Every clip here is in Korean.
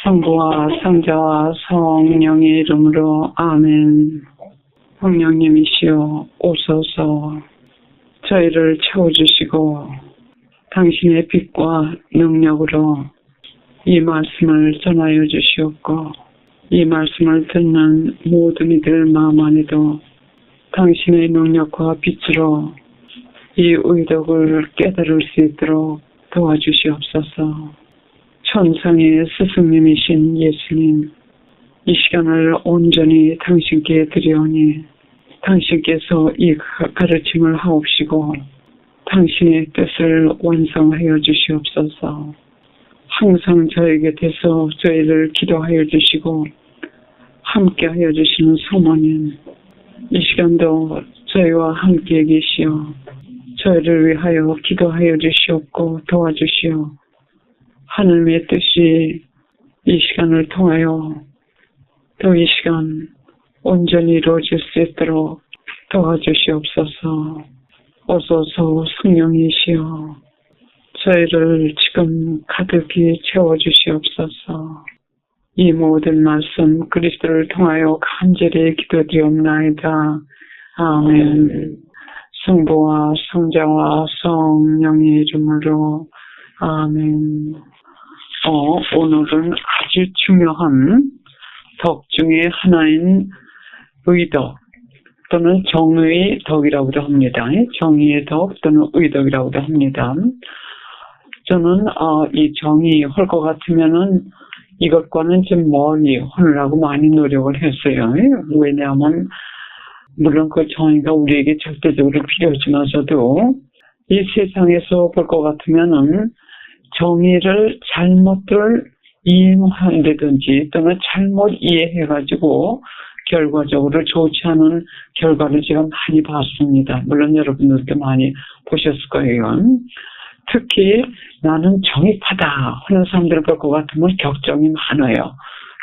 성부와 성자와 성령의 이름으로 아멘. 성령님이시여 오소서 저희를 채워주시고 당신의 빛과 능력으로 이 말씀을 전하여 주시옵고 이 말씀을 듣는 모든 이들 마음 안에도 당신의 능력과 빛으로 이 의덕을 깨달을 수 있도록 도와주시옵소서. 천상의 스승님이신 예수님, 이 시간을 온전히 당신께 드리오니 당신께서 이 가르침을 하옵시고 당신의 뜻을 완성하여 주시옵소서. 항상 저희 곁에서 저희를 기도하여 주시고 함께하여 주시는 성모님, 이 시간도 저희와 함께 계시어 저희를 위하여 기도하여 주시옵고 도와주시오. 하나님의 뜻이 이 시간을 통하여 또 이 시간 온전히 이루어질 수 있도록 도와주시옵소서. 오소서 성령이시여 저희를 지금 가득히 채워주시옵소서. 이 모든 말씀 그리스도를 통하여 간절히 기도드리옵나이다. 아멘. 성부와 성자와 성령의 이름으로 아멘. 오늘은 아주 중요한 덕 중에 하나인 의덕 또는 정의의 덕이라고도 합니다. 정의의 덕 또는 의덕이라고도 합니다. 저는 이 정의 할 것 같으면은 이것과는 좀 멀리 하느라고 많이 노력을 했어요. 왜냐하면 물론 그 정의가 우리에게 절대적으로 필요하지만서도 이 세상에서 볼 것 같으면은 정의를 잘못들 이용한다든지 또는 잘못 이해해가지고 결과적으로 좋지 않은 결과를 제가 많이 봤습니다. 물론 여러분들도 많이 보셨을 거예요. 특히 나는 정의파다 하는 사람들을 볼 것 같으면 격정이 많아요.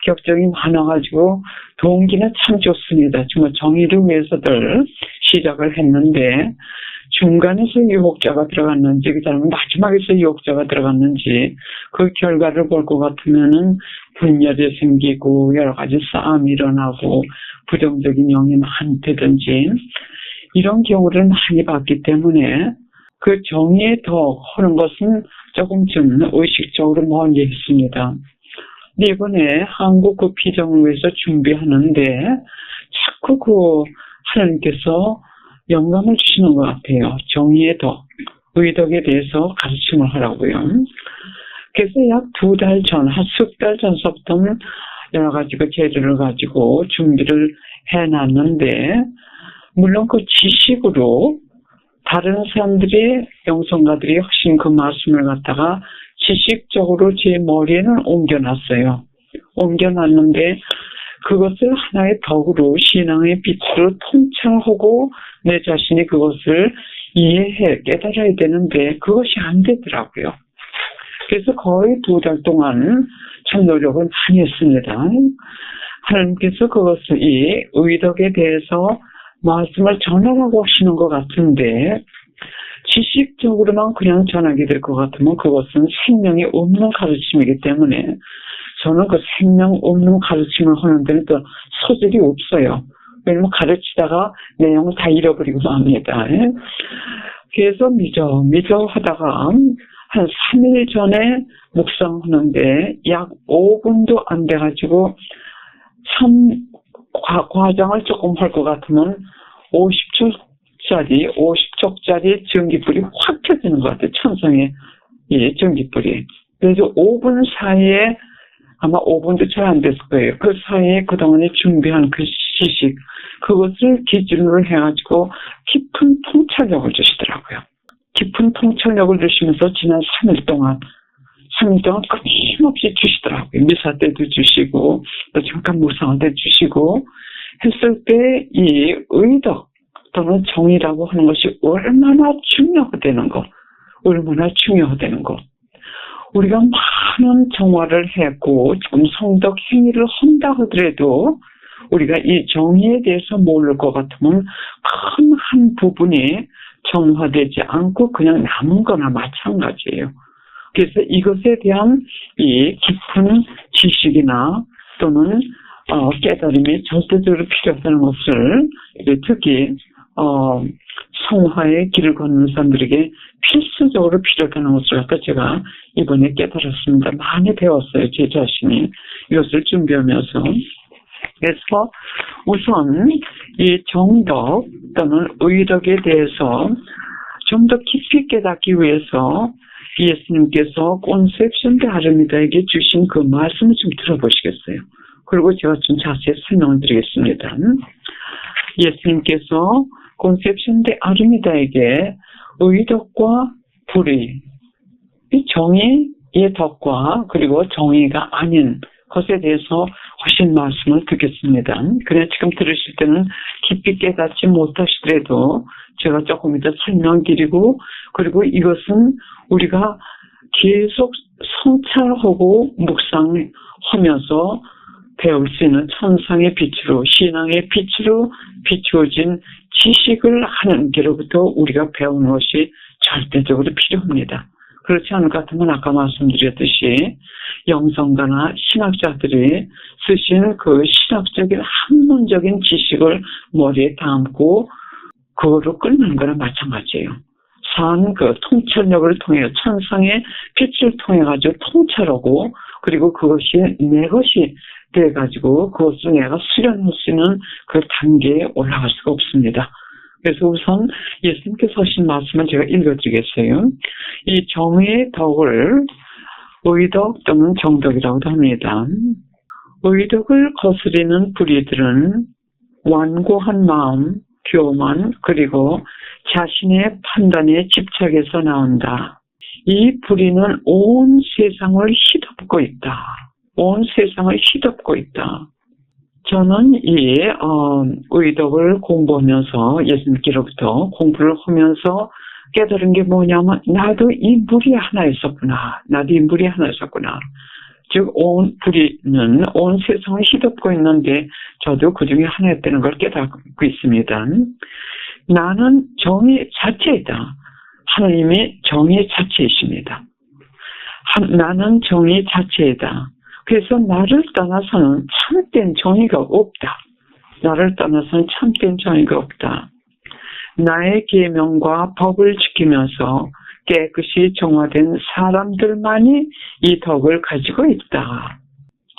격정이 많아가지고 동기는 참 좋습니다. 정말 정의를 위해서들 시작을 했는데 중간에서 유혹자가 들어갔는지 그다음에 마지막에서 유혹자가 들어갔는지 그 결과를 볼 것 같으면은 분열이 생기고 여러 가지 싸움이 일어나고 부정적인 영이 많다든지 이런 경우를 많이 봤기 때문에 그 정의에 더 하는 것은 조금 좀 의식적으로 멀리 했습니다. 이번에 한국 그 비정을 위해서 준비하는데 자꾸 그 하나님께서 영감을 주시는 것 같아요. 정의의 덕, 의덕에 대해서 가르침을 하라고요. 그래서 약 2달 전, 한 석 달 전서부터는 여러 가지 그 재료를 가지고 준비를 해놨는데 물론 그 지식으로 다른 사람들이 영성가들이 훨씬 그 말씀을 갖다가 지식적으로 제 머리에는 옮겨놨어요. 옮겨놨는데 그것을 하나의 덕으로 신앙의 빛으로 통찰하고 내 자신이 그것을 이해해 깨달아야 되는데 그것이 안 되더라고요. 그래서 거의 2달 동안 참 노력을 많이 했습니다. 하나님께서 그것을 이 의덕에 대해서 말씀을 전하라고 하시는 것 같은데 지식적으로만 그냥 전하게 될 것 같으면 그것은 생명이 없는 가르침이기 때문에 저는 그 생명 없는 가르침을 하는 데는 또 소질이 없어요. 왜냐면 가르치다가 내용을 다 잃어버리고 맙니다. 그래서 미저 하다가 한 3일 전에 묵상하는데 약 5분도 안 돼가지고 과장을 조금 할 것 같으면 50촉짜리 전기불이 확 켜지는 것 같아요. 천성의 전기불이. 그래서 5분 사이에 아마 5분도 잘 안 됐을 거예요. 그 사이에 그동안에 준비한 그 지식, 그것을 기준으로 해가지고 깊은 통찰력을 주시더라고요. 깊은 통찰력을 주시면서 지난 3일 동안 끊임없이 주시더라고요. 미사 때도 주시고, 또 잠깐 묵상할 때 주시고, 했을 때 이 의덕 또는 정의라고 하는 것이 얼마나 중요하다는 것. 우리가 많은 정화를 했고 지금 성덕 행위를 한다 하더라도 우리가 이 정의에 대해서 모를 것 같으면 큰 한 부분이 정화되지 않고 그냥 남은 거나 마찬가지예요. 그래서 이것에 대한 이 깊은 지식이나 또는 깨달음이 절대적으로 필요하다는 것을 특히 성화의 길을 걷는 사람들에게 필수적으로 필요하다는 것을 아까 제가 이번에 깨달았습니다. 많이 배웠어요. 제 자신이 이것을 준비하면서. 그래서 우선 이 정덕 또는 의덕에 대해서 좀 더 깊이 깨닫기 위해서 예수님께서 콘셉션 데 아르미다에게 주신 그 말씀을 좀 들어보시겠어요? 그리고 제가 좀 자세히 설명을 드리겠습니다. 예수님께서 콘셉션 데 아르미다에게 의덕과 불의, 이 정의의 덕과 그리고 정의가 아닌 것에 대해서 하신 말씀을 듣겠습니다. 그래 지금 들으실 때는 깊이 깨닫지 못하시더라도 제가 조금 이따 설명드리고 그리고 이것은 우리가 계속 성찰하고 묵상하면서 배울 수 있는 천상의 빛으로 신앙의 빛으로 비추어진 지식을 하는 게로부터 우리가 배우는 것이 절대적으로 필요합니다. 그렇지 않을 것 같으면 아까 말씀드렸듯이 영성가나 신학자들이 쓰신 그 신학적인 학문적인 지식을 머리에 담고 그거로 끝나는 거랑 마찬가지예요. 산 그 통찰력을 통해 천상의 빛을 통해 가지고 통찰하고 그리고 그것이 내 것이 돼 가지고 그것을 내가 수련할 수 있는 그 단계에 올라갈 수가 없습니다. 그래서 우선 예수님께서 하신 말씀을 제가 읽어드리겠어요. 이 정의의 덕을 의덕 또는 정덕이라고도 합니다. 의덕을 거스리는 불의들은 완고한 마음, 교만, 그리고 자신의 판단에 집착해서 나온다. 이 불의는 온 세상을 휘덮고 있다. 온 세상을 휘덮고 있다. 저는 이 의덕을 공부하면서 예수님께로부터 공부를 하면서 깨달은 게 뭐냐면 나도 이 물이 하나 있었구나. 나도 이 물이 하나 있었구나. 즉 온 불의는 온 세상을 휘덮고 있는데 저도 그 중에 하나였다는 걸 깨닫고 있습니다. 나는 정의 자체이다. 하나님이 정의 자체이십니다. 나는 정의 자체이다. 그래서 나를 떠나서는 참된 정의가 없다. 나를 떠나서는 참된 정의가 없다. 나의 계명과 법을 지키면서 깨끗이 정화된 사람들만이 이 덕을 가지고 있다.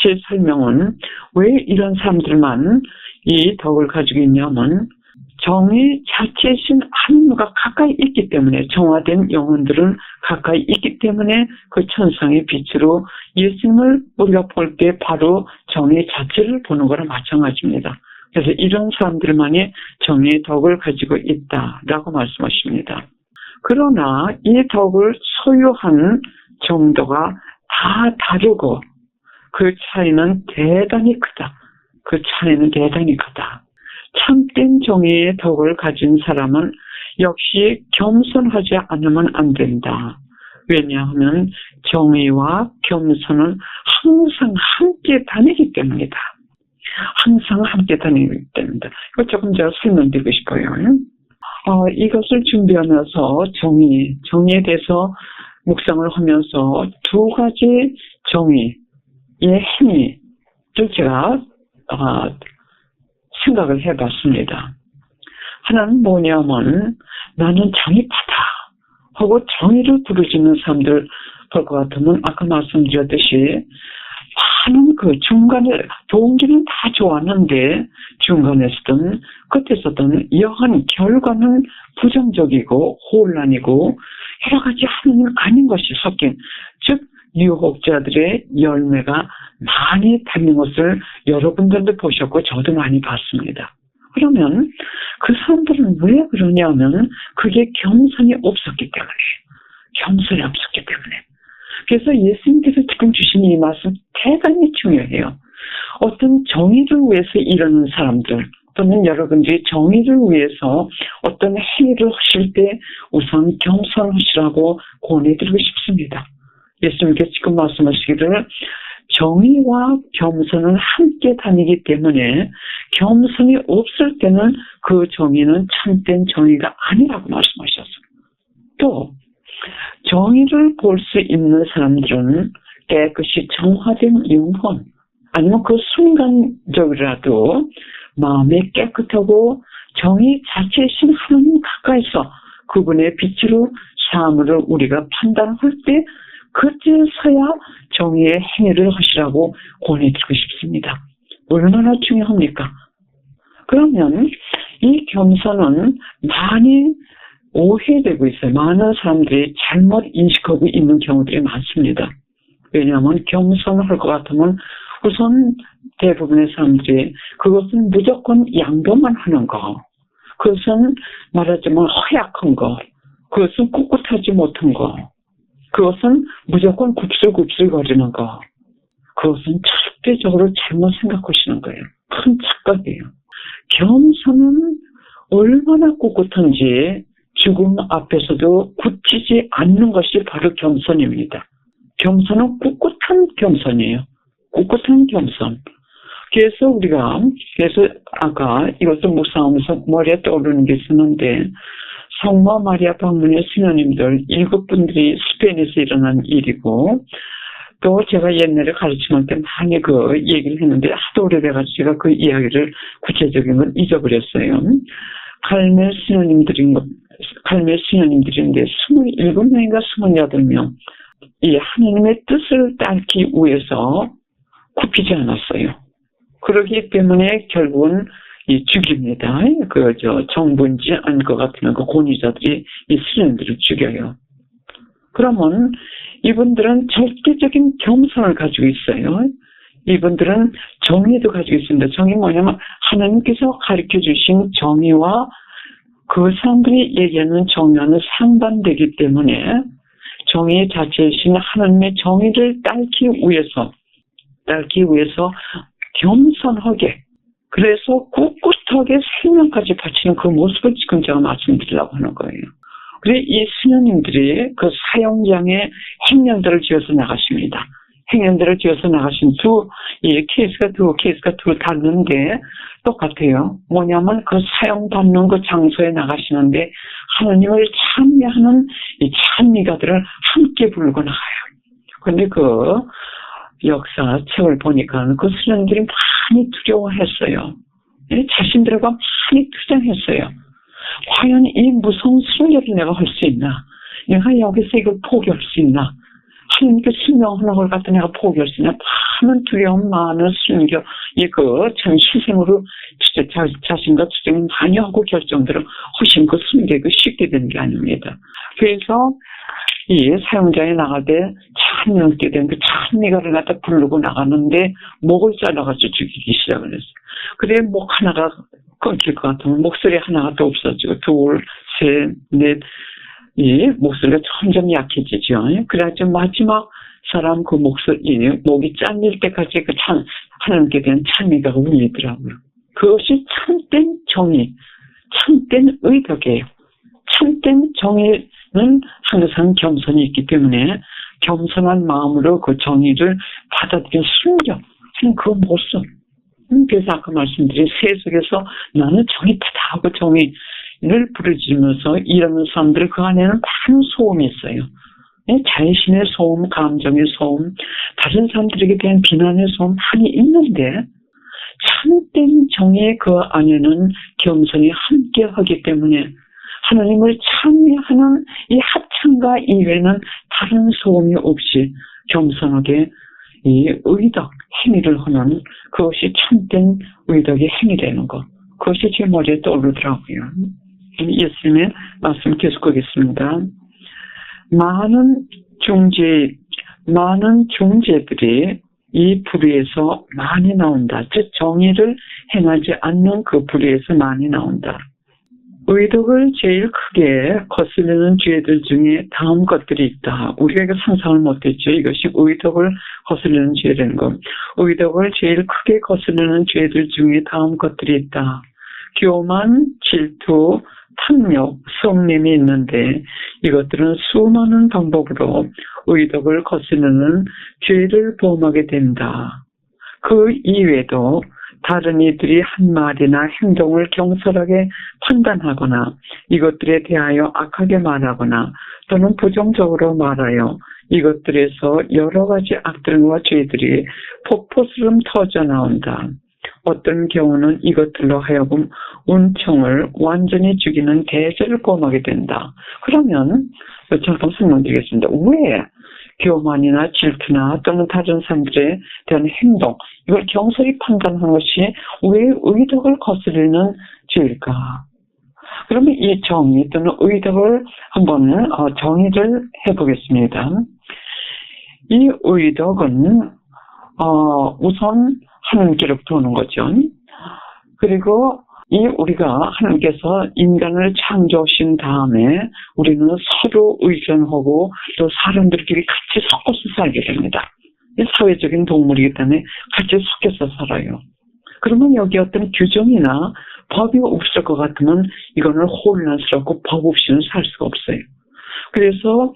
제 설명은 왜 이런 사람들만 이 덕을 가지고 있냐면 정의 자체이신 하나님과 가까이 있기 때문에 정화된 영혼들은 가까이 있기 때문에 그 천상의 빛으로 예수님을 우리가 볼 때 바로 정의 자체를 보는 거랑 마찬가지입니다. 그래서 이런 사람들만이 정의의 덕을 가지고 있다라고 말씀하십니다. 그러나 이 덕을 소유한 정도가 다 다르고 그 차이는 대단히 크다. 그 차이는 대단히 크다. 참된 정의의 덕을 가진 사람은 역시 겸손하지 않으면 안 된다. 왜냐하면 정의와 겸손은 항상 함께 다니기 때문이다. 항상 함께 다니기 때문이다. 이거 조금 제가 설명드리고 싶어요. 이것을 준비하면서 정의에 대해서 묵상을 하면서 두 가지 정의의 행위를 제가 생각을 해봤습니다. 하나는 뭐냐면 나는 정의파다 하고 정의를 부르짖는 사람들 볼 것 같으면 아까 말씀드렸듯이 많은 그 중간에 동기는 다 좋았는데 중간에서든 끝에서든 여한 결과는 부정적이고 혼란이고 여러 가지 하나님 아닌 것이 섞인 즉 유혹자들의 열매가 많이 달린 것을 여러분들도 보셨고 저도 많이 봤습니다. 그러면 그 사람들은 왜 그러냐면 그게 겸손이 없었기 때문에 겸손이 없었기 때문에 그래서 예수님께서 지금 주신 이 말씀 대단히 중요해요. 어떤 정의를 위해서 이러는 사람들 또는 여러분들이 정의를 위해서 어떤 행위를 하실 때 우선 겸손하시라고 권해드리고 싶습니다. 예수님께서 지금 말씀하시기를 정의와 겸손은 함께 다니기 때문에 겸손이 없을 때는 그 정의는 참된 정의가 아니라고 말씀하셨어요. 또 정의를 볼 수 있는 사람들은 깨끗이 정화된 영혼, 아니면 그 순간적이라도 마음이 깨끗하고 정의 자체이신 하나님 가까이서 그분의 빛으로 사물을 우리가 판단할 때 그때서야 정의의 행위를 하시라고 권해드리고 싶습니다. 얼마나 중요합니까? 그러면 이 겸손은 많이 오해되고 있어요. 많은 사람들이 잘못 인식하고 있는 경우들이 많습니다. 왜냐하면 겸손할 것 같으면 우선 대부분의 사람들이 그것은 무조건 양보만 하는 거, 그것은 말하자면 허약한 거, 그것은 꿋꿋하지 못한 거, 그것은 무조건 굽슬굽슬거리는 거, 그것은 절대적으로 잘못 생각하시는 거예요. 큰 착각이에요. 겸손은 얼마나 꿋꿋한지 죽음 앞에서도 굳히지 않는 것이 바로 겸손입니다. 겸손은 꿋꿋한 겸손이에요. 꿋꿋한 겸손. 그래서 아까 이것도 묵상하면서 머리에 떠오르는 게 있었는데, 성모 마리아 방문의 수녀님들 7분들이 스페인에서 일어난 일이고, 또 제가 옛날에 가르치면 때 많이 그 얘기를 했는데 하도 오래돼가지고 제가 그 이야기를 구체적인 건 잊어버렸어요. 갈멜 수녀님들인데 27명인가 28명 이 하나님의 뜻을 따르기 위해서 굽히지 않았어요. 그렇기 때문에 결국은 이 죽입니다. 정부인지 아닐 것 같은 그 권위자들이 이 수녀님들을 죽여요. 그러면 이분들은 절대적인 겸손을 가지고 있어요. 이분들은 정의도 가지고 있습니다. 정의 뭐냐면 하나님께서 가르쳐 주신 정의와 그 사람들이 얘기하는 정의와는 상반되기 때문에 정의 자체이신 하나님의 정의를 따르기 위해서 겸손하게, 그래서 꿋꿋하게 생명까지 바치는 그 모습을 지금 제가 말씀드리려고 하는 거예요. 그래서 이 수녀님들이 그 사형장에 행년들을 지어서 나가십니다. 행년들을 지어서 나가신 케이스가 두 닿는데 똑같아요. 뭐냐면 그 사형받는 그 장소에 나가시는데 하나님을 찬미하는 이 찬미가들을 함께 부르고 나가요. 근데 그 역사 책을 보니까 그 수녀님들이 많이 두려워했어요. 자신들과 많이 투정했어요. 과연 이 무서운 순결을 내가 할 수 있나? 내가 여기서 이걸 포기할 수 있나? 하나님께 순명하는 걸 갖다 내가 포기할 수 있나? 많은 두려움, 많은 순결, 참 희생으로 진짜 자신과 투쟁을 많이 하고 결정들을 하신 그 순결이 쉽게 되는 게 아닙니다. 그래서 이 사용장에 나갈 때 찬미하게 된 그 찬미가를 갖다 부르고 나가는데 목을 잘라가지고 죽이기 시작을 했어요. 그래 목 하나가 끊길 것 같으면 목소리 하나가 더 없어지고 둘, 셋, 넷, 이 목소리가 점점 약해지죠. 그래가지고 마지막 사람 그 목이 잘릴 때까지 그 하나님께 대한 찬미가 울리더라고요. 그것이 참된 정의, 참된 의덕이에요. 참된 정의는 항상 겸손이 있기 때문에 겸손한 마음으로 그 정의를 받아들인 순경, 그 모습. 그래서 아까 말씀드린 세속에서 나는 정의다 하고 정의를 부르짖으면서 일하는 사람들 그 안에는 많은 소음이 있어요. 자신의 소음, 감정의 소음, 다른 사람들에게 대한 비난의 소음 많이 있는데 참된 정의의 그 안에는 겸손이 함께 하기 때문에 하나님을 찬미하는 이 합창가 이외에는 다른 소음이 없이 겸손하게 이 의덕, 행위를 하는 그것이 참된 의덕의 행위되는 것. 그것이 제 머리에 떠오르더라고요. 예수님의 말씀 계속하겠습니다. 많은 중재들이 이 불의에서 많이 나온다. 즉 정의를 행하지 않는 그 불의에서 많이 나온다. 의덕을 제일 크게 거스르는 죄들 중에 다음 것들이 있다. 우리가 이거 상상을 못했죠. 이것이 의덕을 거스르는 죄라는 것. 의덕을 제일 크게 거스르는 죄들 중에 다음 것들이 있다. 교만, 질투, 탐욕, 성냄이 있는데 이것들은 수많은 방법으로 의덕을 거스르는 죄를 범하게 된다. 그 이외에도 다른 이들이 한 말이나 행동을 경솔하게 판단하거나 이것들에 대하여 악하게 말하거나 또는 부정적으로 말하여 이것들에서 여러 가지 악들과 죄들이 폭포처럼 터져나온다. 어떤 경우는 이것들로 하여금 운총을 완전히 죽이는 대죄를 범하게 된다. 그러면 잠깐 설명드리겠습니다. 왜 교만이나 질투나 또는 다른 사람들에 대한 행동, 이걸 경솔히 판단하는 것이 왜 의덕을 거스르는 죄일까? 그러면 이 정의 또는 의덕을 한번 정의를 해보겠습니다. 이 의덕은 우선 하나님께로부터 오는 거죠. 그리고 우리가 하나님께서 인간을 창조하신 다음에 우리는 서로 의존하고 또 사람들끼리 같이 섞어서 살게 됩니다. 사회적인 동물이기 때문에 같이 섞여서 살아요. 그러면 여기 어떤 규정이나 법이 없을 것 같으면 이거는 혼란스럽고 법 없이는 살 수가 없어요. 그래서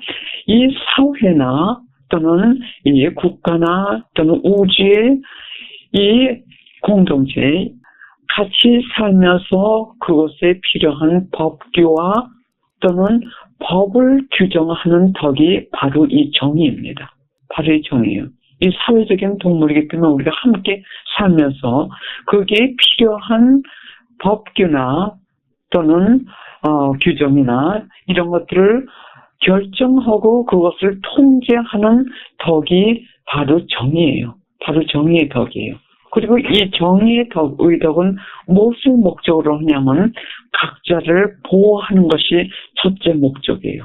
이 사회나 또는 이 국가나 또는 우주의 이 공동체에 같이 살면서 그것에 필요한 법규와 또는 법을 규정하는 덕이 바로 이 정의입니다. 바로 이 정의예요. 이 사회적인 동물이기 때문에 우리가 함께 살면서 거기에 필요한 법규나 또는 규정이나 이런 것들을 결정하고 그것을 통제하는 덕이 바로 정의예요. 바로 정의의 덕이에요. 그리고 이 정의의 덕, 의덕은 무엇을 목적으로 하냐면 각자를 보호하는 것이 첫째 목적이에요.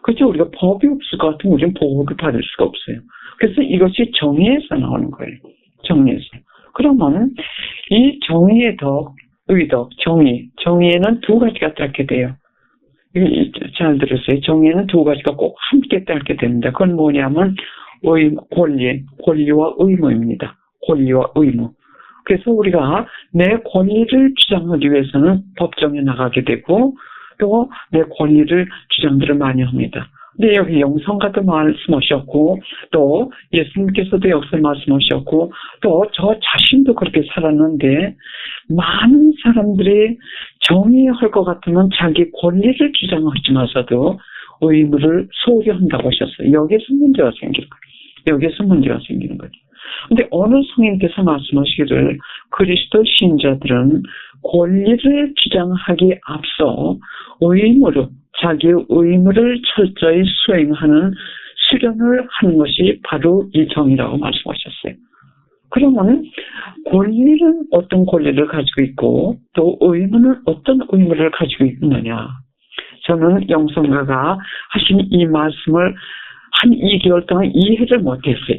그렇죠? 우리가 법이 없을 것 같으면 우리는 보호를 받을 수가 없어요. 그래서 이것이 정의에서 나오는 거예요. 정의에서. 그러면 이 정의의 덕, 의덕, 정의에는 두 가지가 따르게 돼요. 잘 들으세요. 정의에는 두 가지가 꼭 함께 따르게 됩니다. 그건 뭐냐면 권리와 의무입니다. 권리와 의무. 그래서 우리가 내 권리를 주장하기 위해서는 법정에 나가게 되고 또 내 권리를 주장들을 많이 합니다. 근데 여기 영성가도 말씀하셨고 또 예수님께서도 역시 말씀하셨고 또 저 자신도 그렇게 살았는데 많은 사람들이 정의할 것 같으면 자기 권리를 주장하지마서도 의무를 소홀히 한다고 하셨어요. 여기에서 문제가 생기는 거죠. 근데 어느 성인께서 말씀하시기를 그리스도 신자들은 권리를 주장하기 앞서 자기의 의무를 철저히 수행하는 수련을 하는 것이 바로 이 정의라고 말씀하셨어요. 그러면 권리는 어떤 권리를 가지고 있고 또 의무는 어떤 의무를 가지고 있느냐. 저는 영성가가 하신 이 말씀을 한 2개월 동안 이해를 못했어요.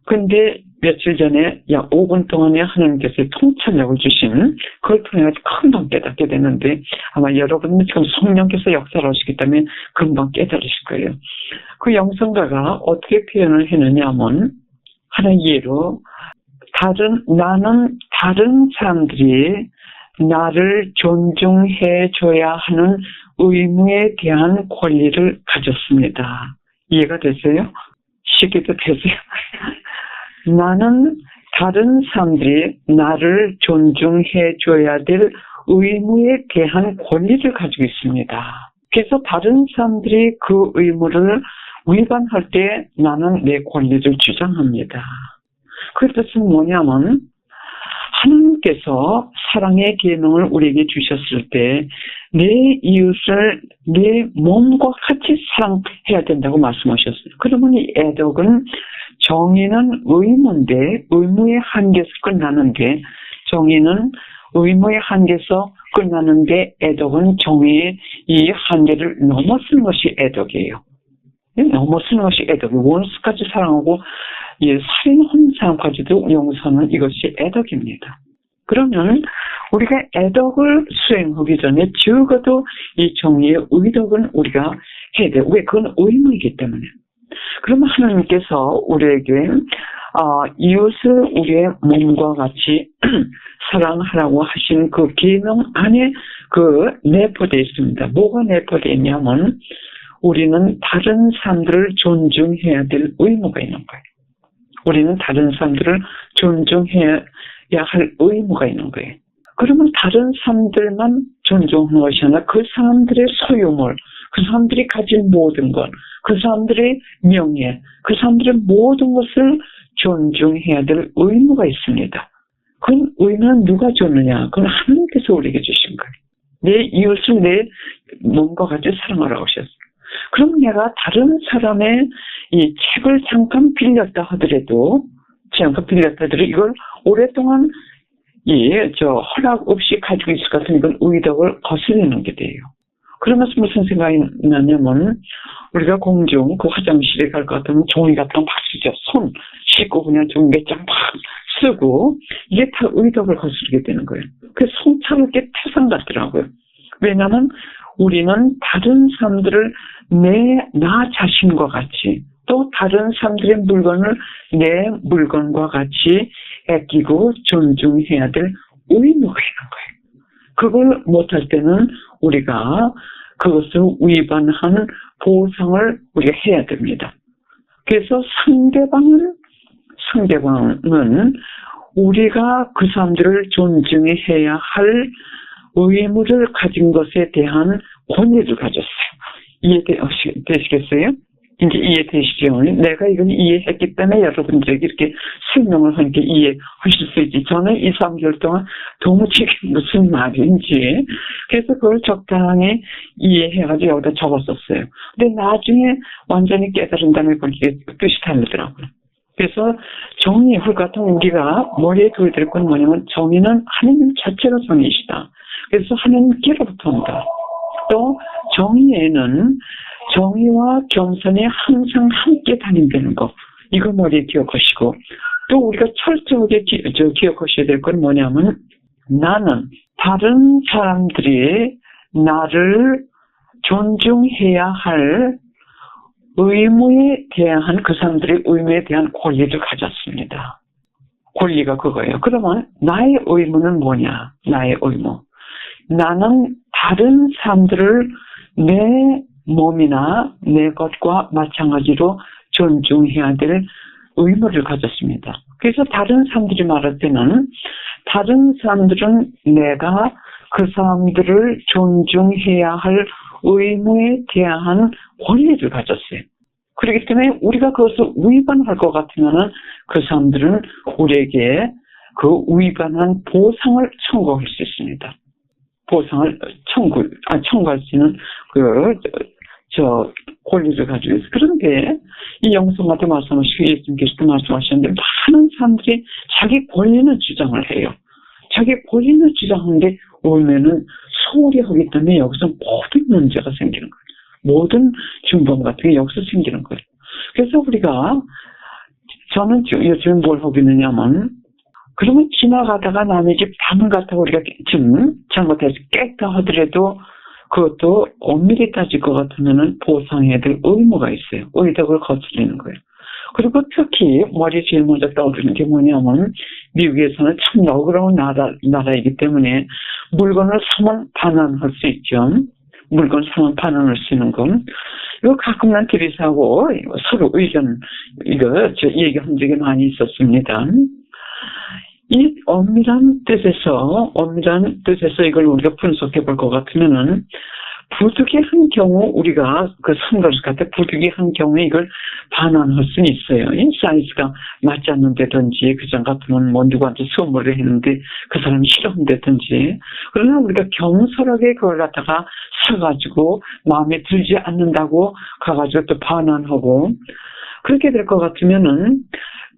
근데 며칠 전에 약 5분 동안에 하나님께서 통찰력을 주신 그걸 통해 금방 깨닫게 되는데 아마 여러분은 지금 성령께서 역사를 하시기 때문에 금방 깨달으실 거예요. 그 영성가가 어떻게 표현을 했느냐 하면 하나의 예로 나는 다른 사람들이 나를 존중해 줘야 하는 의무에 대한 권리를 가졌습니다. 이해가 되세요? 쉽게도 되세요? 나는 다른 사람들이 나를 존중해 줘야 될 의무에 대한 권리를 가지고 있습니다. 그래서 다른 사람들이 그 의무를 위반할 때 나는 내 권리를 주장합니다. 그 뜻은 뭐냐면 하나님께서 사랑의 계명을 우리에게 주셨을 때 내 이웃을 내 몸과 같이 사랑해야 된다고 말씀하셨어요. 그러면 이 애덕은 정의는 의무인데 의무의 한계에서 끝나는데 정의는 의무의 한계에서 끝나는데 애덕은 정의의 이 한계를 넘어서는 것이 애덕이에요. 넘어서는 것이 애덕이에요. 원수까지 사랑하고 살인한 사람까지도 용서하는 이것이 애덕입니다. 그러면 우리가 애덕을 수행하기 전에 적어도 이 정의의 의덕은 우리가 해야 돼요. 왜? 그건 의무이기 때문에. 그러면 하나님께서 우리에게 이웃을 우리의 몸과 같이 사랑하라고 하신 그 계명 안에 내포되어 있습니다. 뭐가 내포되어 있냐면 우리는 다른 사람들을 존중해야 될 의무가 있는 거예요. 우리는 다른 사람들을 존중해야 할 의무가 있는 거예요. 그러면 다른 사람들만 존중하는 것이 아니라 그 사람들의 소유물, 그 사람들이 가진 모든 것, 그 사람들의 명예, 그 사람들의 모든 것을 존중해야 될 의무가 있습니다. 그 의무는 누가 줬느냐? 그건 하나님께서 우리에게 주신 거예요. 내 이웃을 내 몸과 같이 사랑하라고 하셨어요. 그럼 내가 다른 사람의 이 책을 잠깐 빌렸다 하더라도 이걸 오랫동안 허락 없이 가지고 있을 것 같은 이건 의덕을 거스르는 게 돼요. 그러면서 무슨 생각이 나냐면, 우리가 공중 그 화장실에 갈 것 같으면 종이 같은 거 막 쓰죠. 손 씻고 그냥 종이 몇 장 막 쓰고, 이게 다 의덕을 거스르게 되는 거예요. 그래서 송차는 게 태산 같더라고요. 왜냐하면 우리는 다른 사람들을 나 자신과 같이, 또 다른 사람들의 물건을 내 물건과 같이 아끼고 존중해야 될 의무가 있는 거예요. 그걸 못할 때는 우리가 그것을 위반한 보상을 우리가 해야 됩니다. 그래서 상대방은 우리가 그 사람들을 존중해야 할 의무를 가진 것에 대한 권리를 가졌어요. 이해되시겠어요? 이제 이해되시죠? 내가 이건 이해했기 때문에 여러분들에게 이렇게 설명을 하니까 이해하실 수 있지. 저는 2, 3개월 동안 도무지 무슨 말인지 그래서 그걸 적당히 이해해가지고 여기다 적었었어요. 근데 나중에 완전히 깨달은 다음에 그게 뜻이 다르더라고요. 그래서 정의, 훌 같은 우리가 머리에 두어야 될 건 뭐냐면 정의는 하나님 자체가 정의이시다. 그래서 하나님께로부터 온다. 또 정의에는 정의와 겸손이 항상 함께 다닌다는 거. 이거 머리에 기억하시고. 또 우리가 철저하게 기억하셔야 될 건 뭐냐면 나는 다른 사람들이 나를 존중해야 할 의무에 대한 그 사람들의 의무에 대한 권리를 가졌습니다. 권리가 그거예요. 그러면 나의 의무는 뭐냐? 나의 의무. 나는 다른 사람들을 내 몸이나 내 것과 마찬가지로 존중해야 될 의무를 가졌습니다. 그래서 다른 사람들이 말할 때는 다른 사람들은 내가 그 사람들을 존중해야 할 의무에 대한 권리를 가졌어요. 그렇기 때문에 우리가 그것을 위반할 것 같으면은 그 사람들은 우리에게 그 위반한 보상을 청구할 수 있습니다. 보상을 청구할 수 있는 권리를 가지고 있어요. 그런데 이 영성한테 말씀하시고 예수님께서도 말씀하셨는데 많은 사람들이 자기 권리는 주장을 해요. 자기 권리는 주장하는데 오면은 소홀히 하기 때문에 여기서 모든 문제가 생기는 거예요. 모든 중범 같은 게 여기서 생기는 거예요. 그래서 저는 요즘 뭘 하고 있느냐면 그러면 지나가다가 남의 집 방문 갔다가 우리가 좀 잘못해서 깼다 하더라도 그것도 엄밀히 따질 것 같으면은 보상해야 될 의무가 있어요. 의덕을 거스르는 거예요. 그리고 특히 머리에 제일 먼저 떠오르는 게 뭐냐면 미국에서는 참 너그러운 나라이기 때문에 물건을 사면 반환할 수 있죠. 물건 사면 반환할 수 있는 건 이거 가끔 난 둘이서하고 서로 의견 얘기한 적이 많이 있었습니다. 이 엄밀한 뜻에서 이걸 우리가 분석해 볼 것 같으면은 부득이 한 경우 우리가 그 선거를 갖다 부득이 한 경우에 이걸 반환할 수는 있어요. 이 사이즈가 맞지 않는다든지 그장 같으면 뭐 누구한테 선물을 했는데 그 사람이 싫어한다든지 그러나 우리가 경솔하게 그걸 갖다가 사가지고 마음에 들지 않는다고 가가지고 또 반환하고 그렇게 될 것 같으면은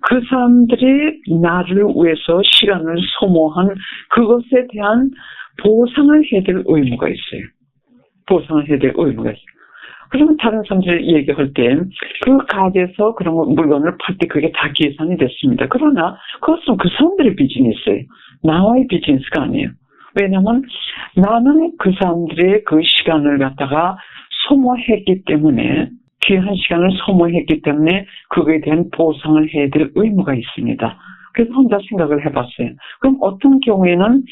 그 사람들이 나를 위해서 시간을 소모한 그것에 대한 보상을 해야 될 의무가 있어요. 보상을 해야 될 의무가 있어요. 그러면 다른 사람들이 얘기할 때 그 가게에서 그런 물건을 팔 때 그게 다 계산이 됐습니다. 그러나 그것은 그 사람들의 비즈니스예요. 나와의 비즈니스가 아니에요. 왜냐하면 나는 그 사람들의 그 시간을 갖다가 소모했기 때문에 귀한 시간을 소모했기 때문에 그거에 대한 보상을 해야 될 의무가 있습니다. 그래서 혼자 생각을 해봤어요. 그럼 어떤 경우에는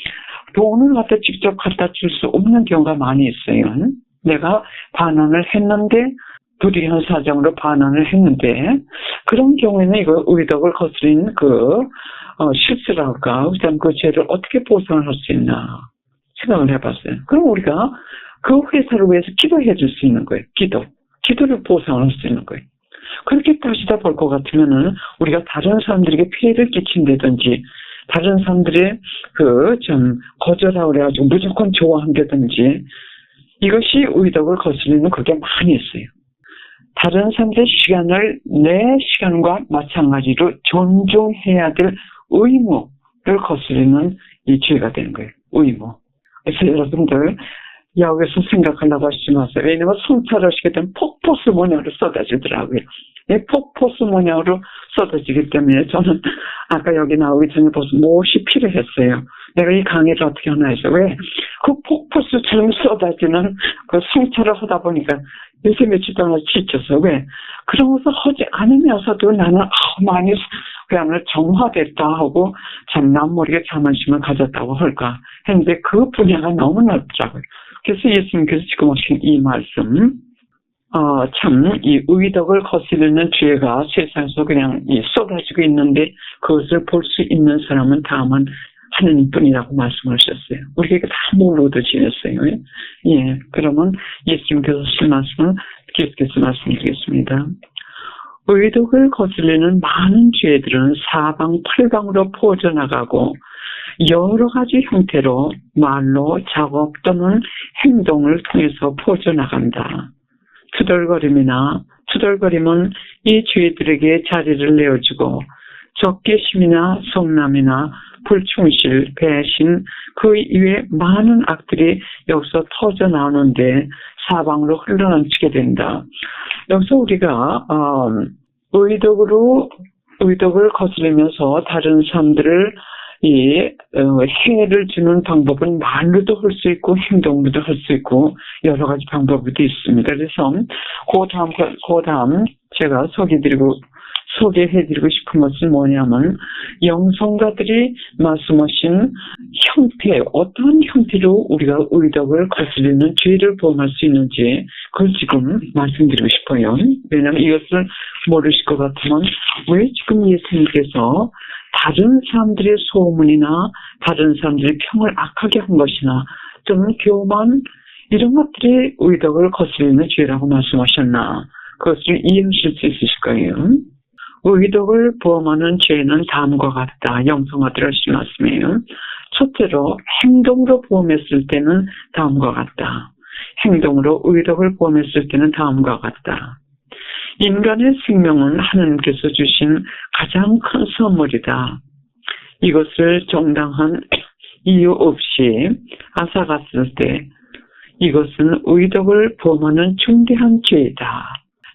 돈을 직접 갖다 줄 수 없는 경우가 많이 있어요. 내가 반환을 했는데 불이한 사정으로 반환을 했는데 그런 경우에는 이거 의덕을 거스린 실수를 할까? 그다음 그 죄를 어떻게 보상을 할 수 있나 생각을 해봤어요. 그럼 우리가 그 회사를 위해서 기도해 줄 수 있는 거예요. 기도를 보상할 수 있는 거예요. 그렇게 따지다 볼 것 같으면은 우리가 다른 사람들에게 피해를 끼친다든지 다른 사람들의 거절하고 그래가지고 무조건 좋아한다든지 이것이 의덕을 거스르는 그게 많이 있어요. 다른 사람들의 시간을 내 시간과 마찬가지로 존중해야 될 의무를 거스르는 이 죄가 되는 거예요. 의무. 그래서 여러분들 여기서 생각하려고 하시지 마세요. 왜냐면 성찰을 하시게 되면 폭포수 모양으로 쏟아지더라고요. 이 폭포수 모양으로 쏟아지기 때문에 저는 아까 여기 나오기 전에 벌써 무엇이 필요했어요. 내가 이 강의를 어떻게 하나 해서 왜 그 폭포수처럼 쏟아지는 그 성찰을 하다 보니까 요새 며칠 동안 지쳤어. 왜? 그런 것을 하지 않으면서도 나는 많이 그야말로 정화됐다 하고 참 남 모르게 자만심을 가졌다고 할까 했는데 그 분야가 너무 넓더라고요. 그래서 예수님께서 지금 하신 이 말씀 참 이 의덕을 거스르는 죄가 세상에서 그냥 쏟아지고 있는데 그것을 볼 수 있는 사람은 다만 하느님뿐이라고 말씀하셨어요. 우리가 다 모르고 지냈어요. 예, 그러면 예수님께서 하신 말씀을 계속해서 말씀드리겠습니다. 의덕을 거스르는 많은 죄들은 사방팔방으로 퍼져나가고 여러 가지 형태로 말로 작업 또는 행동을 통해서 퍼져나간다. 투덜거림은 이 죄들에게 자리를 내어주고 적개심이나 성남이나 불충실, 배신, 그 이외에 많은 악들이 여기서 터져 나오는데 사방으로 흘러넘치게 된다. 여기서 우리가 의덕을 거스르면서 다른 사람들을 해를 주는 방법은 말로도 할 수 있고 행동으로도 할 수 있고 여러 가지 방법이 있습니다. 그래서 그 다음 제가 소개해드리고 싶은 것은 뭐냐면 영성가들이 말씀하신 형태, 어떤 형태로 우리가 의덕을 거스르는 죄를 범할 수 있는지 그걸 지금 말씀드리고 싶어요. 왜냐하면 이것을 모르실 것 같으면 왜 지금 예수님께서 다른 사람들의 소문이나 다른 사람들의 평을 악하게 한 것이나 또는 교만 이런 것들이 의덕을 거스르는 죄라고 말씀하셨나 그것을 이해하실 수 있으실 거예요. 의덕을 범하는 죄는 다음과 같다. 영성가들 하신 말씀이에요. 첫째로 행동으로 범했을 때는 다음과 같다. 행동으로 의덕을 범했을 때는 다음과 같다. 인간의 생명은 하나님께서 주신 가장 큰 선물이다. 이것을 정당한 이유 없이 앗아갔을 때 이것은 의덕을 범하는 중대한 죄이다.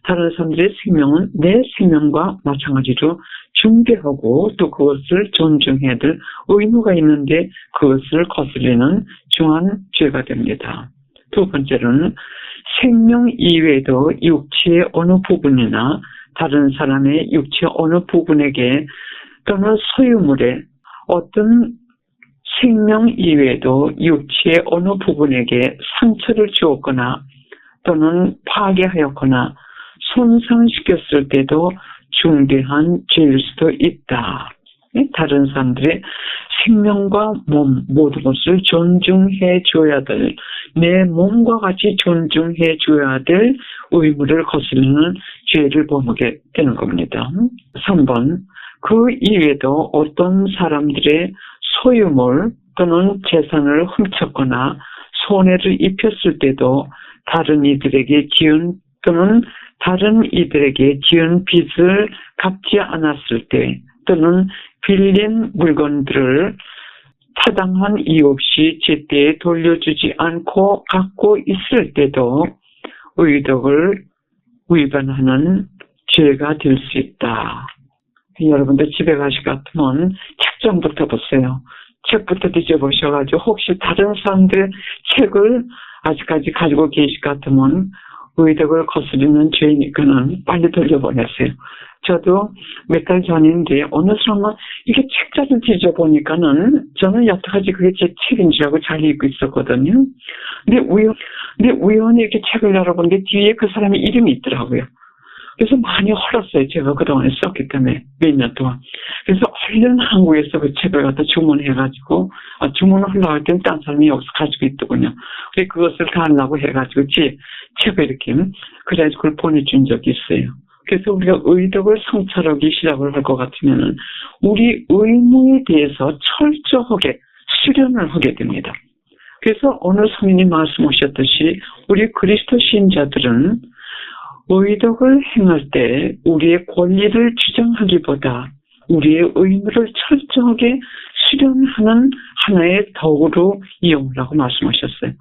다른 사람들의 생명은 내 생명과 마찬가지로 중대하고 또 그것을 존중해야 될 의무가 있는데 그것을 거스르는 중한 죄가 됩니다. 두 번째로는 생명 이외에도 육체의 어느 부분이나 다른 사람의 육체 어느 부분에게 또는 소유물에 어떤 생명 이외에도 육체의 어느 부분에게 상처를 주었거나 또는 파괴하였거나 손상시켰을 때도 중대한 죄일 수도 있다. 다른 사람들의 생명과 몸 모든 것을 존중해 줘야 될 내 몸과 같이 존중해 줘야 될 의무를 거스르는 죄를 범하게 되는 겁니다. 3번 그 이외에도 어떤 사람들의 소유물 또는 재산을 훔쳤거나 손해를 입혔을 때도 다른 이들에게 지은 또는 다른 이들에게 지은 빚을 갚지 않았을 때 또는 빌린 물건들을 타당한 이유 없이 제때에 돌려주지 않고 갖고 있을 때도 의덕을 위반하는 죄가 될 수 있다. 여러분들 집에 가실 것 같으면 책 좀 붙어보세요. 책부터 뒤져보셔가지고 혹시 다른 사람들의 책을 아직까지 가지고 계실 것 같으면 의덕을 거스르는 죄니까는 빨리 돌려보내세요. 저도 몇 달 전인데 어느 사람은 이게 책자를 뒤져보니까는 저는 여태까지 그게 제 책인 줄 알고 잘 읽고 있었거든요. 근데 우연히 이렇게 책을 열어보는데 뒤에 그 사람의 이름이 있더라고요. 그래서 많이 헐었어요. 제가 그동안에 썼기 때문에 몇 년 동안. 그래서 얼른 한국에서 그 책을 갖다 주문해가지고 주문을 하려고 할 때는 딴 사람이 여기서 가지고 있더군요. 그래서 그것을 달라고 해가지고 책을 이렇게 그래서 그걸 보내준 적이 있어요. 그래서 우리가 의덕을 성찰하기 시작을 할 것 같으면은 우리 의무에 대해서 철저하게 수련을 하게 됩니다. 그래서 오늘 성인님 말씀하셨듯이 우리 그리스도 신자들은 의덕을 행할 때 우리의 권리를 주장하기보다 우리의 의무를 철저하게 수련하는 하나의 도구로 이용하라고 말씀하셨어요.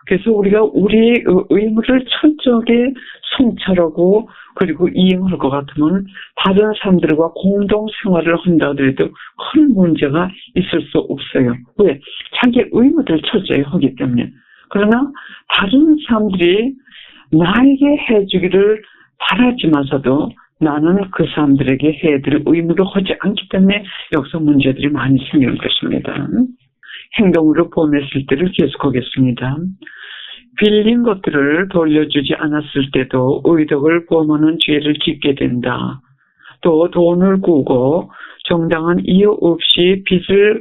그래서 우리가 우리의 의무를 철저하게 성찰하고 그리고 이행할 것 같으면 다른 사람들과 공동 생활을 한다 하더라도 큰 문제가 있을 수 없어요. 왜? 자기 의무를 철저히 하기 때문에. 그러나 다른 사람들이 나에게 해주기를 바라지만서도 나는 그 사람들에게 해드릴 의무를 하지 않기 때문에 여기서 문제들이 많이 생기는 것입니다. 행동으로 보냈을 때를 계속하겠습니다. 빌린 것들을 돌려주지 않았을 때도 의덕을 범하는 죄를 짓게 된다. 또 돈을 꾸고 정당한 이유 없이 빚을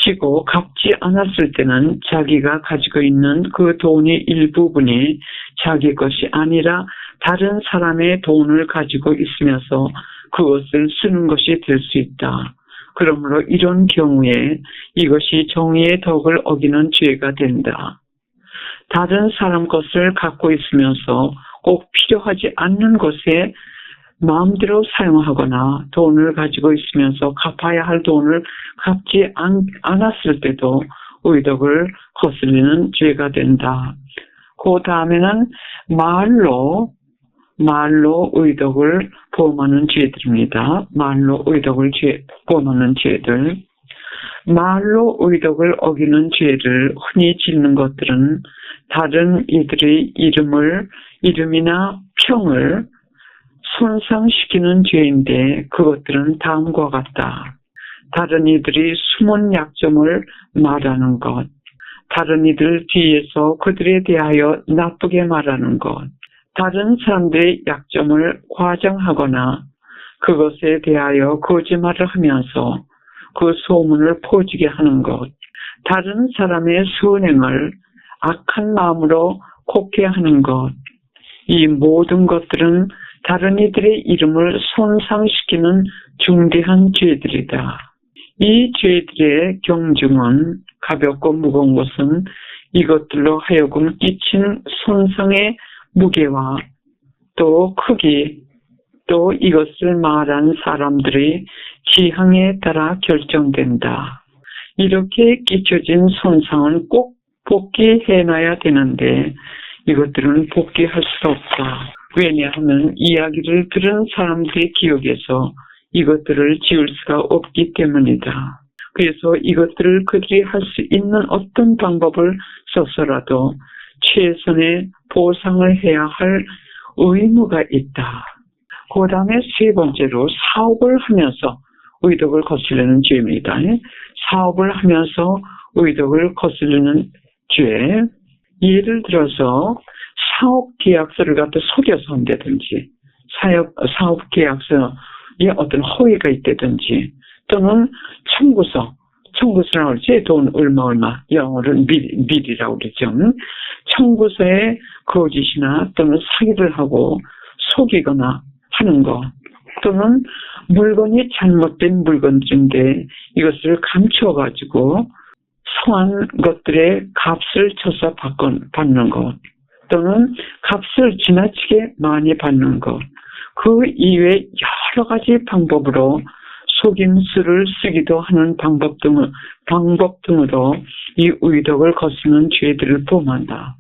지고 갚지 않았을 때는 자기가 가지고 있는 그 돈의 일부분이 자기 것이 아니라 다른 사람의 돈을 가지고 있으면서 그것을 쓰는 것이 될 수 있다. 그러므로 이런 경우에 이것이 정의의 덕을 어기는 죄가 된다. 다른 사람 것을 갖고 있으면서 꼭 필요하지 않는 것에 마음대로 사용하거나 돈을 가지고 있으면서 갚아야 할 돈을 갚지 않았을 때도 의덕을 거스르는 죄가 된다. 그 다음에는 말로 의덕을 범하는 죄들입니다. 말로 의덕을 범하는 죄들. 말로 의덕을 어기는 죄를 흔히 짓는 것들은 다른 이들의 이름이나 평을 손상시키는 죄인데 그것들은 다음과 같다. 다른 이들이 숨은 약점을 말하는 것, 다른 이들 뒤에서 그들에 대하여 나쁘게 말하는 것, 다른 사람들의 약점을 과장하거나 그것에 대하여 거짓말을 하면서 그 소문을 퍼지게 하는 것, 다른 사람의 선행을 악한 마음으로 곡해하는 것, 이 모든 것들은 다른 이들의 이름을 손상시키는 중대한 죄들이다. 이 죄들의 경중은 가볍고 무거운 것은 이것들로 하여금 끼친 손상의 무게와 또 크기, 또 이것을 말한 사람들의 지향에 따라 결정된다. 이렇게 끼쳐진 손상은 꼭 복귀해놔야 되는데 이것들은 복귀할 수 없다. 왜냐하면 이야기를 들은 사람들의 기억에서 이것들을 지울 수가 없기 때문이다. 그래서 이것들을 그들이 할 수 있는 어떤 방법을 써서라도 최선의 보상을 해야 할 의무가 있다. 그 다음에 세 번째로 사업을 하면서 의덕을 거스르는 죄입니다. 사업을 하면서 의덕을 거스르는 죄. 예를 들어서 사업계약서를 갖다 속여서 한다든지 사업계약서에 어떤 허위가 있다든지 또는 청구서라고 하지 돈 얼마 영어로는 밀이라고 그러죠. 청구서에 거짓이나 또는 사기를 하고 속이거나 하는 것 또는 물건이 잘못된 물건들인데 이것을 감춰가지고 소한 것들의 값을 쳐서 받는 것 또는 값을 지나치게 많이 받는 것 그 이외에 여러 가지 방법으로 속임수를 쓰기도 하는 방법 등으로 이 의덕을 거스르는 죄들을 범한다.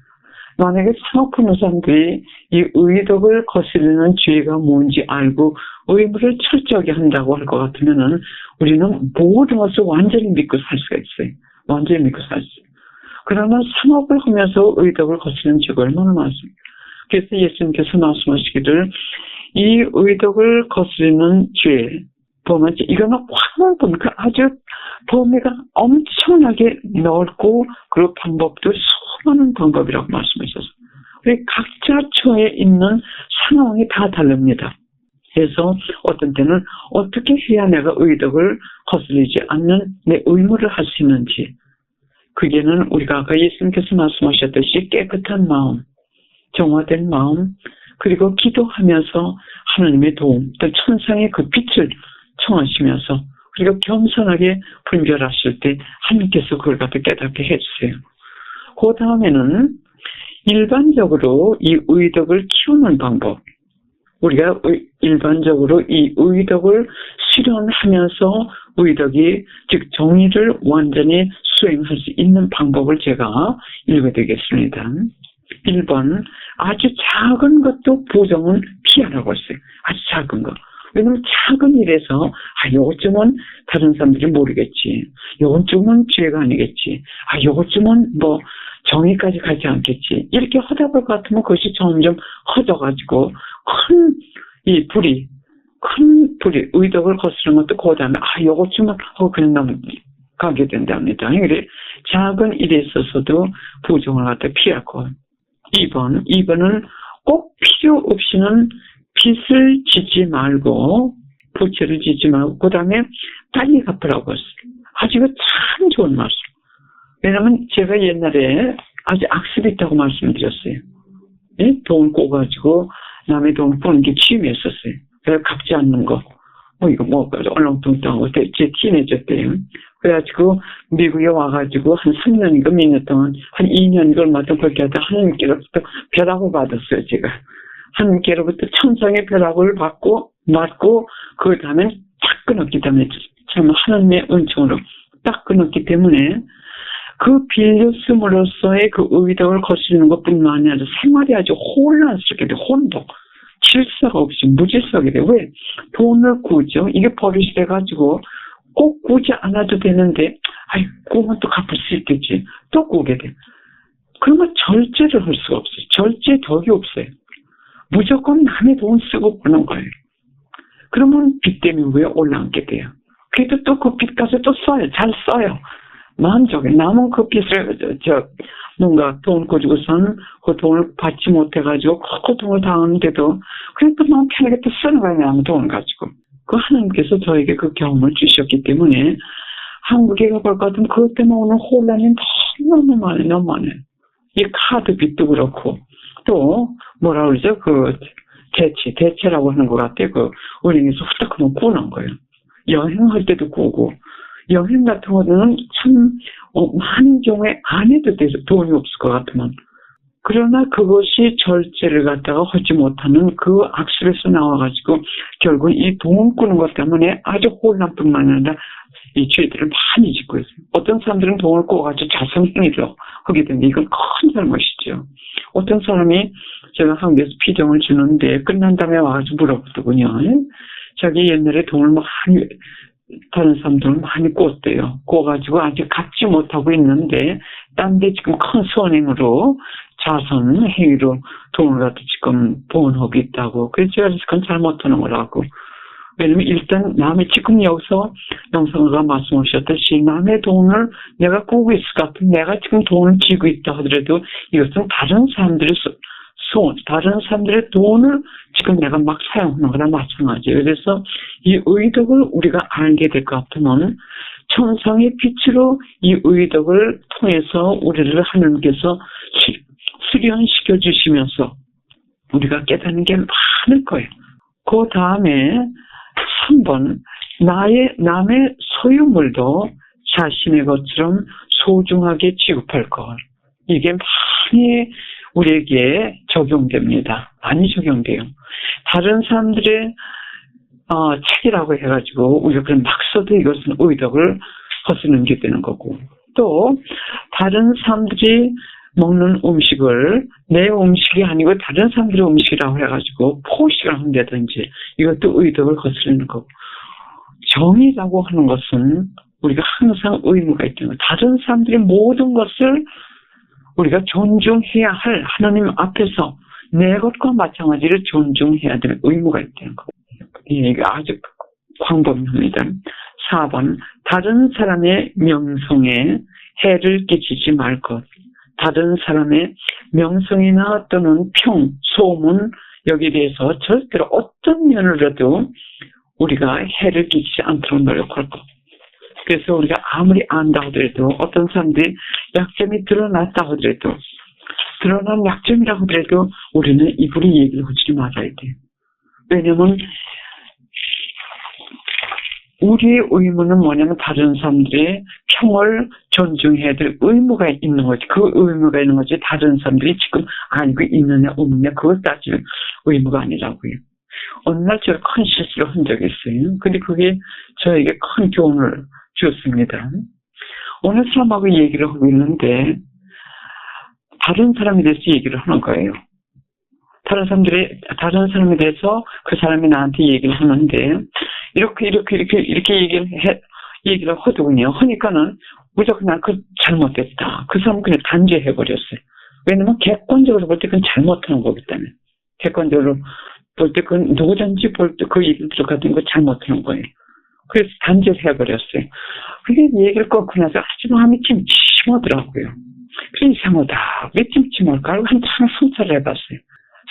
만약에 사업하는 사람들이 이 의덕을 거스르는 죄가 뭔지 알고 의무를 철저하게 한다고 할 것 같으면은 우리는 모든 것을 완전히 믿고 살 수가 있어요. 완전히 믿고 살 수 있어요. 그러나 상업을 하면서 의덕을 거스르는 죄가 얼마나 많습니까? 그래서 예수님께서 말씀하시기를 이 의덕을 거스르는 죄, 범한 죄, 이거는 확만 보니까 아주 범위가 엄청나게 넓고 그 방법도 수많은 방법이라고 말씀하셨어요. 우리 각자 처해 있는 상황이 다 다릅니다. 그래서 어떤 때는 어떻게 해야 내가 의덕을 거스르지 않는 내 의무를 할 수 있는지, 그게는 우리가 아까 예수님께서 말씀하셨듯이 깨끗한 마음, 정화된 마음, 그리고 기도하면서 하나님의 도움, 또 천상의 그 빛을 청하시면서, 그리고 겸손하게 분별하실 때 하나님께서 그걸 갖다 깨닫게 해주세요. 그 다음에는 일반적으로 이 의덕을 키우는 방법, 우리가 일반적으로 이 의덕을 실현하면서 의덕이, 즉 정의를 완전히 수행할 수 있는 방법을 제가 읽어드리겠습니다. 1번, 아주 작은 것도 부정은 피하라고 했어요. 아주 작은 거. 왜냐면 작은 일에서 요것쯤은 다른 사람들이 모르겠지, 요것쯤은 죄가 아니겠지, 요것쯤은 뭐 정의까지 가지 않겠지, 이렇게 하다 볼 것 같으면 그것이 점점 커져가지고 큰 불이 의덕을 거스르는 것도 그 다음에 요것쯤은 하고 그냥 넘어가게 된답니다. 그래 작은 일에 있어서도 부정을 갖다 피하고. 2번은 꼭 필요 없이는 빚을 지지 말고, 부채를 지지 말고, 그 다음에 빨리 갚으라고 했어요. 아주 이거 참 좋은 말씀. 왜냐면 제가 옛날에 아주 악습이 있다고 말씀드렸어요. 예? 돈 꼬가지고 남의 돈 뿌는 게 취미였었어요. 그래서 갚지 않는 거. 이거 얼렁뚱땅하고 제 티네저 때요. 그래가지고 미국에 와가지고 한 3년인가 몇 년 동안, 한 2년인가 얼마 동안 그렇게 하다 하나님께로부터 벼락을 받았어요, 제가. 하나님께로부터 천상의 벼락을 맞고, 그 다음에 딱 끊었기 때문에, 참 하나님의 은총으로 딱 끊었기 때문에, 그 빌렸음으로써의 그 의덕을 거스르는 것 뿐만 아니라 생활이 아주 혼란스럽게 돼, 혼돈. 질서가 없이 무질서하게 돼. 왜? 돈을 구죠. 이게 버릇이 돼가지고 꼭 구지 않아도 되는데, 구면 또 갚을 수 있겠지. 또 구게 돼. 그러면 절제를 할 수가 없어요. 절제 덕이 없어요. 무조건 남의 돈 쓰고 보는 거예요. 그러면 빚 때문에 왜 올라앉게 돼요? 그래도 또 그 빚 가서 또 써요. 잘 써요. 마음속에 남은 그 빚을 뭔가 돈 가지고선 그 돈을 받지 못해가지고 그 돈을 당하는데도 그냥 또 마음 편하게 또 쓰는 거예요. 남은 돈을 가지고. 그 하나님께서 저에게 그 경험을 주셨기 때문에 한국에 가볼 것 같으면 그것 때문에 오는 혼란이 너무 많아요. 이 카드 빚도 그렇고, 또 뭐라 그러죠? 그 대체라고 하는 것 같아요. 그 은행에서 후딱 하면 꾸는 거예요. 여행할 때도 꾸고, 여행 같은 거는 참 많은 경우에 안 해도 돼서 돈이 없을 것 같으면. 그러나 그것이 절제를 갖다가 하지 못하는 그 악습에서 나와가지고 결국 이 돈 꾸는 것 때문에 아주 혼란뿐만 아니라 이 죄들을 많이 짓고 있어요. 어떤 사람들은 돈을 꾸어가지고 자선행위를 하게 되는데 이건 큰 잘못이죠. 어떤 사람이 제가 한국에서 피정을 주는데 끝난 다음에 와가지고 물어보더군요. 자기 옛날에 돈을 많이 다른 사람들은 많이 꿨대요. 꿔가지고 아직 갚지 못하고 있는데 딴 데 지금 큰 선행으로 자선 행위로 돈을 갖다 지금 번하고 있다고. 그래서 제가 그건 잘못하는 거라고. 왜냐면 일단 남의 지금 여기서 영성아가 말씀하셨듯이 남의 돈을 내가 꾸고 있을 것 같은, 내가 지금 돈을 쥐고 있다 하더라도 이것은 다른 사람들의 돈을 지금 내가 막 사용하는 거랑 마찬가지예요. 그래서 이 의덕을 우리가 알게 될 것 같으면 천상의 빛으로 이 의덕을 통해서 우리를 하나님께서 수련시켜 주시면서 우리가 깨닫는 게 많을 거예요. 그 다음에 3번, 남의 소유물도 자신의 것처럼 소중하게 취급할 것. 이게 많이 우리에게 적용됩니다. 많이 적용돼요. 다른 사람들의 책이라고 해가지고 우리가 그냥 막 써도 이것은 의덕을 거스르는 게 되는 거고, 또 다른 사람들이 먹는 음식을 내 음식이 아니고 다른 사람들의 음식이라고 해가지고 포식을 한다든지 이것도 의덕을 거스르는 거고, 정의라고 하는 것은 우리가 항상 의무가 있다는 거예요. 다른 사람들의 모든 것을 우리가 존중해야 할, 하나님 앞에서 내 것과 마찬가지로 존중해야 될 의무가 있다는 거. 이게 아주 광범위합니다. 4번, 다른 사람의 명성에 해를 끼치지 말 것. 다른 사람의 명성이나 또는 평, 소문 여기에 대해서 절대로 어떤 면으로도 우리가 해를 끼치지 않도록 노력할 것. 그래서 우리가 아무리 안다 하더라도 어떤 사람들이 약점이 드러났다 하더라도 드러난 약점이라고 하더라도 우리는 이불이 얘기를 하지 말아야 돼요. 왜냐면 우리의 의무는 뭐냐면 다른 사람들의 평을 존중해야 될 의무가 있는 거지. 그 의무가 있는 거지. 다른 사람들이 지금 알고 있느냐 없느냐 그걸 따질 의무가 아니라고요. 어느 날 제가 큰 실수를 한 적이 있어요. 근데 그게 저에게 큰 교훈을 주었습니다. 어느 사람하고 얘기를 하고 있는데 다른 사람에 대해서 얘기를 하는 거예요. 다른 사람에 대해서 그 사람이 나한테 얘기를 하는데 이렇게 얘기를 하더군요. 하니까는 무조건 난 그 잘못됐다. 그 사람은 그냥 단죄해버렸어요. 왜냐면 객관적으로 볼 때 그건 잘못하는 거기 때문에. 객관적으로 볼 때 그건 누구든지 볼 때 그 얘기를 들어가던 거 잘못하는 거예요. 그래서 단죄를 해버렸어요. 그게 얘기를 끊고 나서 아주 마음이 찜찜하더라고요. 그래 이상하다. 왜 찜찜할까? 한참 성찰을 해봤어요.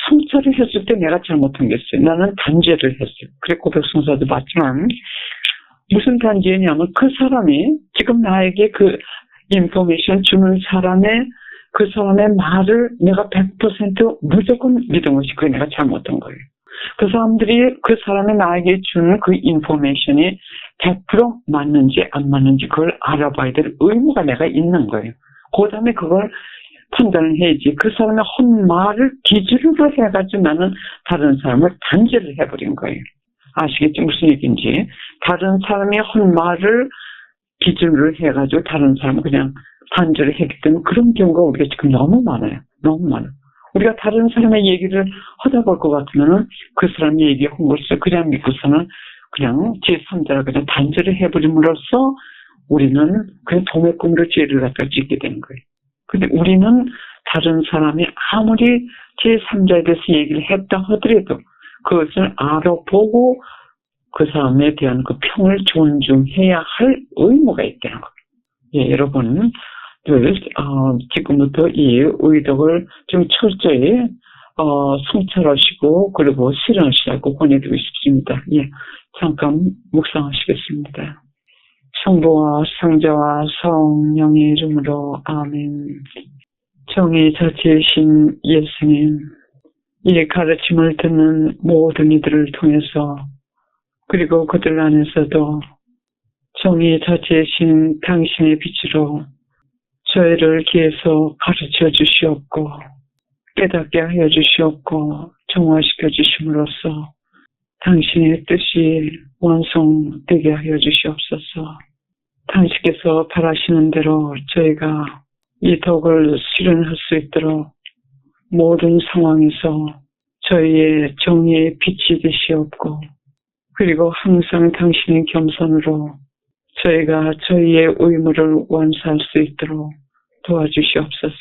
성찰을 했을 때 내가 잘못한 게 있어요. 나는 단죄를 했어요. 그래 고백성사도 맞지만 무슨 단죄냐면 그 사람이 지금 나에게 그 인포메이션 주는 그 사람의 말을 내가 100% 무조건 믿은 것이 그게 내가 잘못한 거예요. 그 사람이 나에게 주는 그 인포메이션이 100% 맞는지 안 맞는지 그걸 알아봐야 될 의무가 내가 있는 거예요. 그 다음에 그걸 판단을 해야지. 그 사람의 한 말을 기준으로 해가지고 나는 다른 사람을 단죄를 해버린 거예요. 아시겠죠? 무슨 얘기인지. 다른 사람의 한 말을 기준으로 해가지고 다른 사람을 그냥 단죄를 했기 때문에 그런 경우가 우리가 지금 너무 많아요. 너무 많아요. 우리가 다른 사람의 얘기를 하다 볼 것 같으면은 그 사람의 얘기한 것을 그냥 믿고서는 그냥 제3자를 그냥 단죄를 해버림으로써 우리는 그냥 도매금으로 죄를 갖다 짓게 되는 거예요. 근데 우리는 다른 사람이 아무리 제3자에 대해서 얘기를 했다 하더라도 그것을 알아보고 그 사람에 대한 그 평을 존중해야 할 의무가 있다는 거예요. 예, 여러분, 지금부터 이 의덕을 좀 철저히 성찰하시고 그리고 실현하시라고 권해드리고 싶습니다. 예, 잠깐 묵상하시겠습니다. 성부와 성자와 성령의 이름으로 아멘. 정의 자체이신 예수님, 이 가르침을 듣는 모든 이들을 통해서 그리고 그들 안에서도 정의 자체이신 당신의 빛으로 저희를 계속 가르쳐 주시옵고 깨닫게 하여 주시옵고 정화시켜 주심으로써 당신의 뜻이 완성되게 하여 주시옵소서. 당신께서 바라시는 대로 저희가 이 덕을 실현할 수 있도록 모든 상황에서 저희의 정의의 빛이 되시옵고 그리고 항상 당신의 겸손으로 저희가 저희의 의무를 완수할 수 있도록 도와주시옵소서.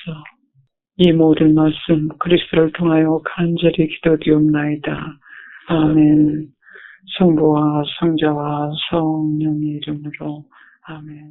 이 모든 말씀 그리스도를 통하여 간절히 기도드리옵나이다. 아멘. 성부와 성자와 성령의 이름으로 아멘.